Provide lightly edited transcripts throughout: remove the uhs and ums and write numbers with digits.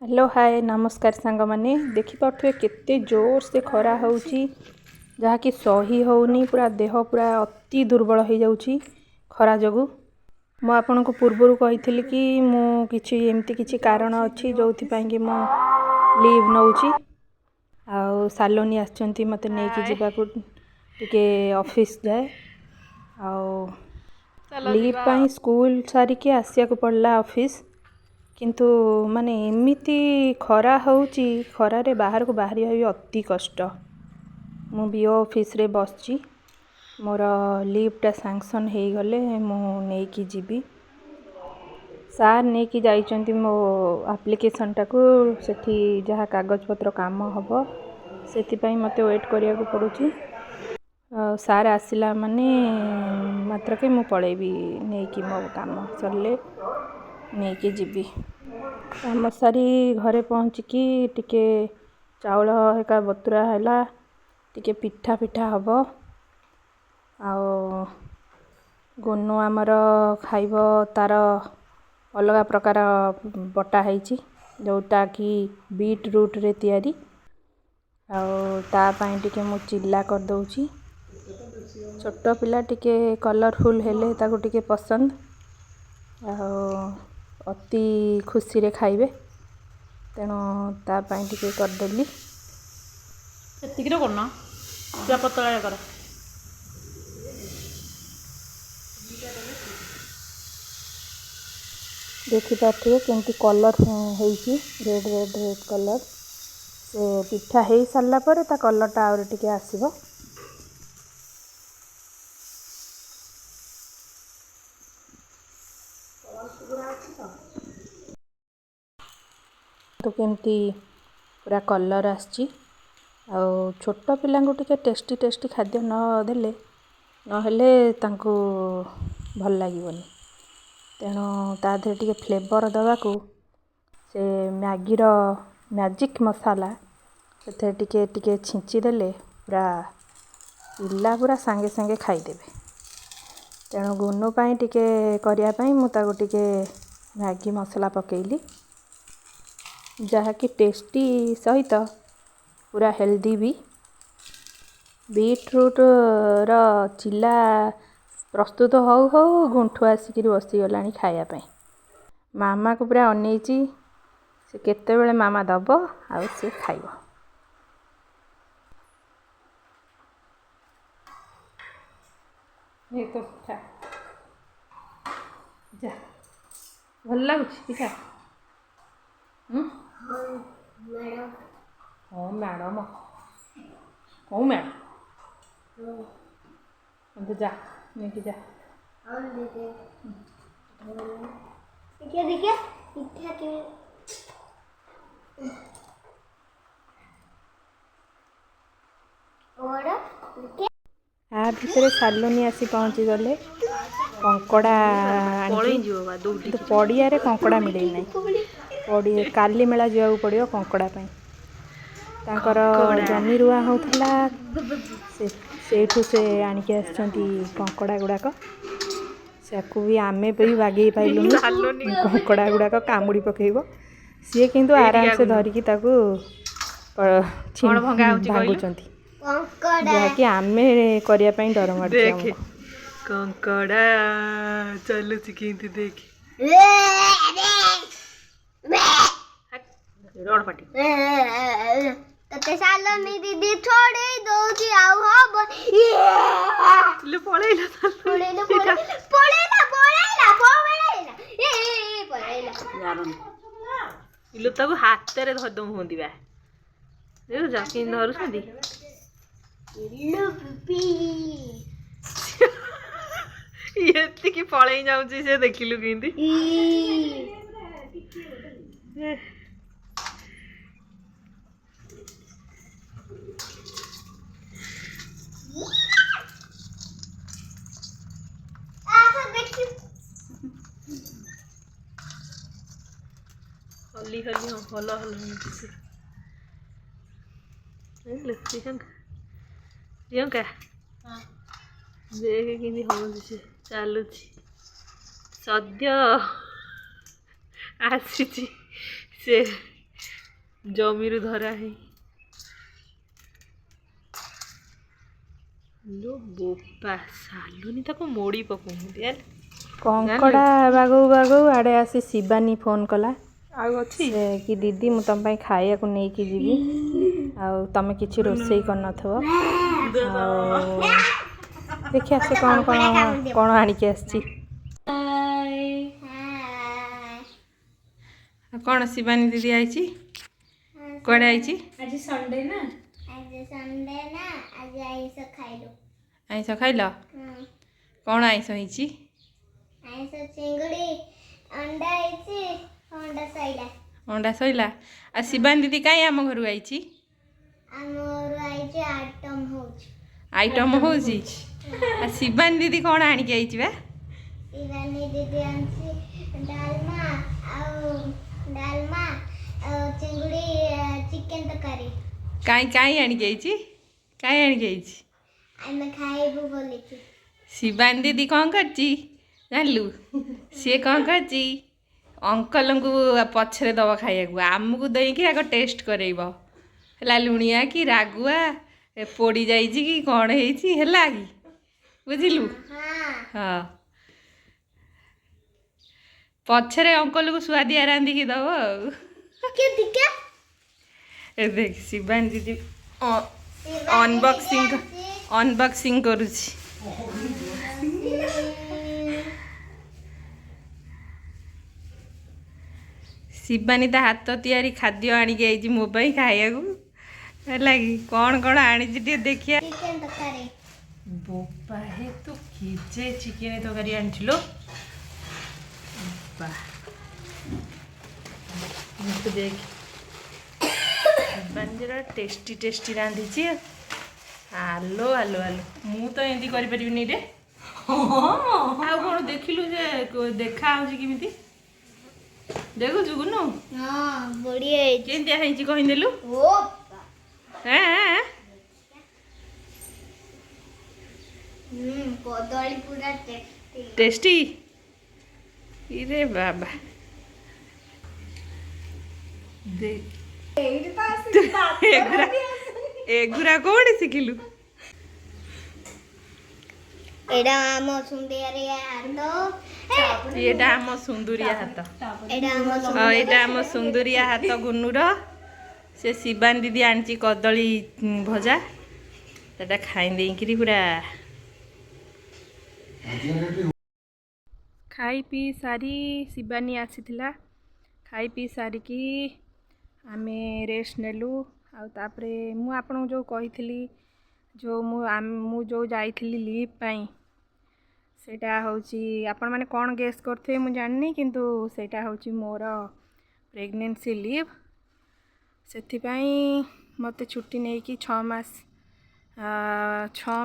Hello hi नमस्कार सांग माने देखि पाथुए केते जोर से खरा होउची जहा कि सही होउनी पूरा देह पूरा अति दुर्बल हो जाउची खरा जगु मु आपन को पूर्वरु कहिथिली कि मु किछि एमती किछि कारण अछि जोथि पई कि मु लीव नउची आ सालोनी आछंती मते नै कि जिबा को टिके ऑफिस जाए आ लीव पई स्कूल सारी के आसिया को पड़ला ऑफिस किंतु माने एमिति खरा होउची खरा रे बाहर को बाहरी होई अति कष्ट मु बीओ ऑफिस रे बसची मोर लीव टा सैंक्शन हे गले मु नै कि जीबी सार नै कि जाइचंती मो एप्लीकेशन टा को सेठी जहा कागज पत्र काम हबो सेति पई मते वेट करिया को पडुची सार आसिला माने मात्र के मु पळेबी नै कि मो काम सरले नै कि जीबी काम सारी घरे पहुँचिकी टिके चाउल हेका बतुरा हैला टिके पिठा पिठा हबो आ गोनु आमर खाइब तार अलगा प्रकार बटा हैची जोटा कि बीट रूट रे तयारी आ ता पई टिके मु चिल्ला कर दउची छोट पिला टिके कलरफुल हेले ताको टिके पसंद आ अति खुशी रे खाइबे तेनो ता पई टिके कर देली एतिकिरो करना पूरा पतला कर देखि पाथे केमती कलर हेची रेड रेड रेड कलर से पिठा हे सारला पर ता कलर टा और टिके आसीबो तो केमती पूरा कलर आछि आ छोट पिला को टिके टेस्टी टेस्टी खाद्य न देले न हेले तांको भल लागिवनी तेणु ता दे टिके फ्लेवर दवा को से मैगी रो मैजिक मसाला से टिके टिके छिंची देले पूरा पिला पूरा संगे संगे खाई देबे तेणु गुनु पाई टिके करिया पाई मु ताको टिके मैगी मसाला पकेइली जहा कि टेस्टी सहित पूरा हेल्दी भी बीट रूट रो चिल्ला प्रस्तुत हो हो गुंठु आसिक बसी गलानी खाया पाई मामा को पूरा अनेची से केते बेले मामा दबो आ से खाइबो ये तो पिठा जा भल लागुची पिठा मैडम हाँ मैडम कौ मैडम तो जा नहीं जा और दीदी देखिए देखिए पिठा के और देखिए आ भितर सालोनी आसी पहुँची गले कंकड़ा तो पड़िया रे कंकड़ा मिले ना पड़िया काली मेला जाऊ पड़ियो कंकड़ा पाई तांकर जमी रुआ होउथला सेठू से आनिके आछंती कंकड़ा गुड़ाक सेकु भी आमे भी बागे पाइलुनी कंकड़ा गुड़ाक कामुड़ी पकेइबो सी किंतु आराम से धरिकी ताकू भांगुचंती कंकड़ा कि आमे करिया पई डर मार देख कंकड़ा चलु चिकिंती देख रोड पाटी तते सालो नी दीदी छोड़ी दोची आउ हब ले पळेला पळेला ए पळेला यारन इलो ताको हाथ रे धरदम होंदी बा देखो जाकिन धरु छदी इल्लू पिपी एत्ती की पळेई जाउची से देखिलु किंती हली हली हल हल से प्रियंका देख कि हलुची चलुची सद्य आसी से ଜମିରୁ ଧରା ହେଇ ଲୋ ବୋପା ସାଲୁନି ତାକୁ ମୋଡ଼ି ପକଉଛନ୍ତି ଆରେ କଙ୍କଡ଼ା ବାଗଉ ବାଗଉ ଆଡ଼େ ଆସି ଶିବାନୀ ଫୋନ୍ କଲା ଆଉ ଅଛି ସେ କି ଦିଦି ମୁଁ ତମ ପାଇଁ ଖାଇବାକୁ ନେଇକି ଯିବି ଆଉ ତମେ କିଛି ରୋଷେଇ କରିନଥିବ ଆଉ ଦେଖିଆ ସେ କ'ଣ କ'ଣ କ'ଣ ଆଣିକି ଆସିଛି। କ'ଣ ଶିବାନୀ ଦିଦି ଆଇଛି କୁଆଡ଼େ ଆଇଛି? ଆଜି ସଣ୍ଡେ ନା ଆଜି ଆଇଁଷ ଖାଇଲୁ। ଆଇଁଷ ଖାଇଲ? କ'ଣ ଆଇଁଷ ହେଇଛି? ଆଇଁଷ ଚିଙ୍ଗୁଡ଼ି ଅଣ୍ଡା ହେଇଛି। ଅଣ୍ଡା ସଇଲା। ଆଉ ଶିବାନୀ ଦିଦି କାଇଁ ଆମ ଘରକୁ ଆଇଛି? ଆମର ଆଇଛି ଆଇଟମ୍ ହେଉଛି। ଆଇଟମ୍ ହେଉଛି? ଆଉ ଶିବାନୀ ଦିଦି କ'ଣ ଆଣିକି ଆଇଛି ବା? ଶିବାନୀ ଦିଦି ଆଣିଛି ଡାଲମା ଆଉ ଚିଙ୍ଗୁଡ଼ି ଚିକେନ୍ ତରକାରୀ। କାଇଁ ଆଣିକି ଆଇଛି? କାଇଁ ଆଣିକି ଆଇଛି? ଆମେ ଖାଇବୁ ବୋଲିକି। ଶିବାନୀ ଦିଦି କ'ଣ କରିଛି ଜାଣିଲୁ? ସିଏ କ'ଣ କରିଛି ଅଙ୍କଲଙ୍କୁ ପଛରେ ଦେବ ଖାଇବାକୁ, ଆମକୁ ଦେଇକି ଆଗ ଟେଷ୍ଟ କରେଇବ ହେଲା ଲୁଣିଆ କି ରାଗୁଆ ପୋଡ଼ି ଯାଇଛି କି କ'ଣ ହେଇଛି ହେଲା କି ବୁଝିଲୁ? ହଁ ପଛରେ ଅଙ୍କଲକୁ ସୁଆଦିଆ ରାନ୍ଧିକି ଦେବ ଆଉ। ଦେଖ ଶିବାନୀ ଦିଦି ଅନବକ୍ସିଂ କରୁଛି। ଶିବାନୀ ତା ହାତ ତିଆରି ଖାଦ୍ୟ ଆଣିକି ଆଇଛି ମୋ ପାଇଁ ଖାଇବାକୁ ହେଲା କି କ'ଣ କ'ଣ ଆଣିଛି ଟିକେ ଦେଖିବା। ବୋପା ହେ ତୁ କେଜେ ଚିକେନ ତରକାରୀ ଆଣିଥିଲୁ ଦେଖ ଶିବାନୀର ଟେଷ୍ଟି ରାନ୍ଧିଛି। ଆଲୋ ଆଲୋ ଆଲୋ ମୁଁ ତ ଏମିତି କରିପାରିବିନି ରେ। ଆଉ କ'ଣ ଦେଖିଲୁ ଯେ ଦେଖା ହେଉଛି କେମିତି ଦେଖୁଛୁ ଗୁନୁ? କେମିତିଆ ହେଇଛି କହିଦେଲୁ? କଦଳୀ ପୁରା ଟେଷ୍ଟି ଇରେ ବାବା ଏଗୁରା କୋଉଠି ଶିଖିଲୁ? ଏଇଟା ଆମ ସୁନ୍ଦରିଆ ହାତ। ଏଇଟା ଆମ ସୁନ୍ଦରିଆ ହାତ। ଏଇଟା ଆମ ସୁନ୍ଦରିଆ ହାତ ଗୁନୁର। ସେ ଶିବାନୀ ଦିଦି ଆଣିଛି କଦଳୀ ଭଜା ସେଟା ଖାଇ ଦେଇକିରି ପୁରା ଖାଇ ପିଇ ସାରି ଶିବାନୀ ଆସିଥିଲା। ଖାଇ ପିଇ ସାରିକି ଆମେ ରେଷ୍ଟ ନେଲୁ। ଆଉ ତାପରେ ମୁଁ ଆପଣଙ୍କୁ ଯେଉଁ କହିଥିଲି ମୁଁ ଯେଉଁ ଯାଇଥିଲି ଲିଭ୍ ପାଇଁ ସେଇଟା ହେଉଛି ଆପଣମାନେ କ'ଣ ଗେସ୍ କରୁଥିବେ ମୁଁ ଜାଣିନି କିନ୍ତୁ ସେଇଟା ହେଉଛି ମୋର ପ୍ରେଗନେନ୍ସି ଲିଭ୍। ସେଥିପାଇଁ ମୋତେ ଛୁଟି ନେଇକି 6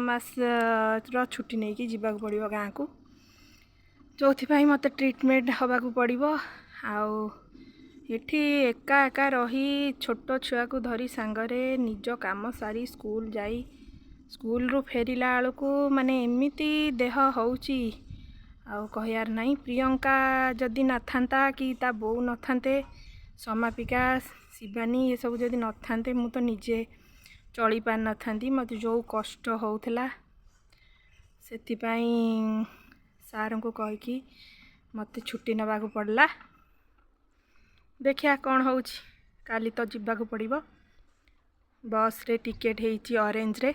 ମାସର ଛୁଟି ନେଇକି ଯିବାକୁ ପଡ଼ିବ ଗାଁକୁ, ଯେଉଁଥିପାଇଁ ମୋତେ ଟ୍ରିଟମେଣ୍ଟ ହେବାକୁ ପଡ଼ିବ। ଆଉ ଏଠି ଏକା ଏକା ରହି ଛୋଟ ଛୁଆକୁ ଧରି ସାଙ୍ଗରେ ନିଜ କାମ ସାରି ସ୍କୁଲ ଯାଇ ସ୍କୁଲରୁ ଫେରିଲା ବେଳକୁ ମାନେ ଏମିତି ଦେହ ହେଉଛି ଆଉ କହିବାର ନାହିଁ। ପ୍ରିୟଙ୍କା ଯଦି ନଥାନ୍ତା କି ତା ବୋଉ ନଥାନ୍ତେ, ସମାପିକା ଶିବାନୀ ଏସବୁ ଯଦି ନଥାନ୍ତେ ମୁଁ ତ ନିଜେ ଚଳି ପାରିନଥାନ୍ତି। ମୋତେ ଯେଉଁ କଷ୍ଟ ହେଉଥିଲା ସେଥିପାଇଁ ସାର୍ଙ୍କୁ କହିକି ମୋତେ ଛୁଟି ନେବାକୁ ପଡ଼ିଲା। ଦେଖିଆ କ'ଣ ହେଉଛି। କାଲି ତ ଯିବାକୁ ପଡ଼ିବ। ବସ୍ରେ ଟିକେଟ୍ ହେଇଛି ଅରେଞ୍ଜରେ।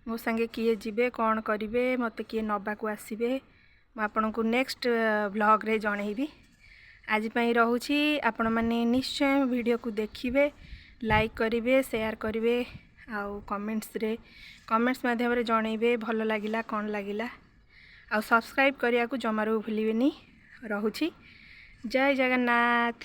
ମୋ ସାଙ୍ଗେ କିଏ ଯିବେ କ'ଣ କରିବେ ମୋତେ କିଏ ନେବାକୁ ଆସିବେ ମୁଁ ଆପଣଙ୍କୁ ନେକ୍ସଟ ଭ୍ଲଗ୍ରେ ଜଣେଇବି। ଆଜି ପାଇଁ ରହୁଛି। ଆପଣମାନେ ନିଶ୍ଚୟ ଭିଡ଼ିଓକୁ ଦେଖିବେ, ଲାଇକ୍ କରିବେ, ସେୟାର କରିବେ ଆଉ କମେଣ୍ଟସ୍ ମାଧ୍ୟମରେ ଜଣେଇବେ ଭଲ ଲାଗିଲା କ'ଣ ଲାଗିଲା। ଆଉ ସବସ୍କ୍ରାଇବ୍ କରିବାକୁ ଜମାରୁ ଭୁଲିବେନି। ରହୁଛି। ଜୟ ଜଗନ୍ନାଥ।